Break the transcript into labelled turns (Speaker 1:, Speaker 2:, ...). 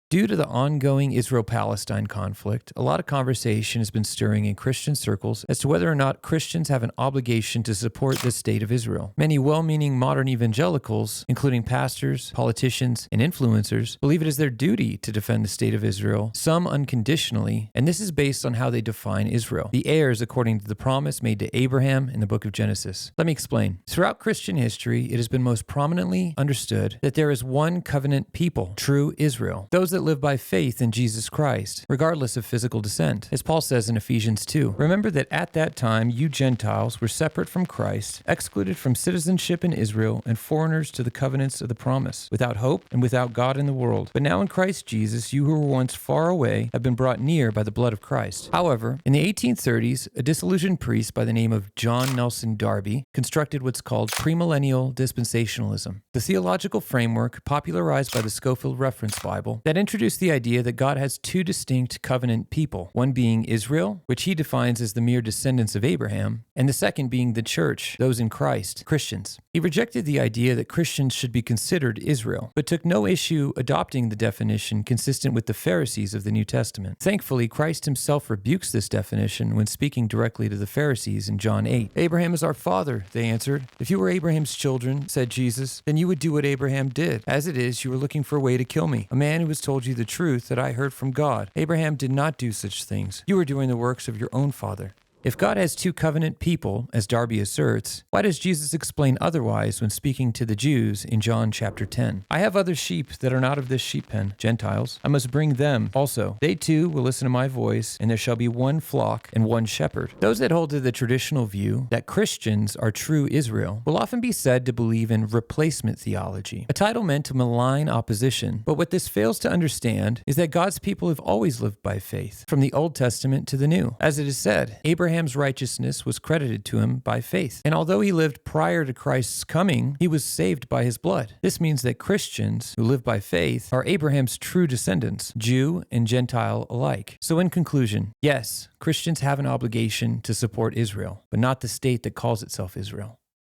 Speaker 1: Due to the ongoing Israel-Palestine conflict, a lot of conversation has been stirring in Christian circles as to whether or not Christians have an obligation to support the state of Israel. Many well-meaning modern evangelicals, including pastors, politicians, and influencers, believe it is their duty to defend the state of Israel, some unconditionally, and this is based on how they define Israel, the heirs according to the promise made to Abraham in the book of Genesis. Let me explain. Throughout Christian history, it has been most prominently understood that there is one covenant people, true Israel, those that live by faith in Jesus Christ, regardless of physical descent. As Paul says in Ephesians 2, remember that at that time you Gentiles were separate from Christ, excluded from citizenship in Israel, and foreigners to the covenants of the promise, without hope and without God in the world. But now in Christ Jesus, you who were once far away have been brought near by the blood of Christ. However, in the 1830s, a disillusioned priest by the name of John Nelson Darby constructed what's called premillennial dispensationalism, the theological framework popularized by the Scofield Reference Bible that introduced the idea that God has two distinct covenant people, one being Israel, which he defines as the mere descendants of Abraham, and the second being the church, those in Christ, Christians. He rejected the idea that Christians should be considered Israel, but took no issue adopting the definition consistent with the Pharisees of the New Testament. Thankfully, Christ himself rebukes this definition when speaking directly to the Pharisees in John 8. Abraham is our father, they answered. If you were Abraham's children, said Jesus, then you would do what Abraham did. As it is, you were looking for a way to kill me, a man who has told you the truth that I heard from God. Abraham did not do such things. You are doing the works of your own father. If God has two covenant people, as Darby asserts, why does Jesus explain otherwise when speaking to the Jews in John chapter 10? I have other sheep that are not of this sheep pen, Gentiles. I must bring them also. They too will listen to my voice, and there shall be one flock and one shepherd. Those that hold to the traditional view that Christians are true Israel will often be said to believe in replacement theology, a title meant to malign opposition. But what this fails to understand is that God's people have always lived by faith, from the Old Testament to the New. As it is said, Abraham's righteousness was credited to him by faith. And although he lived prior to Christ's coming, he was saved by his blood. This means that Christians who live by faith are Abraham's true descendants, Jew and Gentile alike. So in conclusion, yes, Christians have an obligation to support Israel, but not the state that calls itself Israel.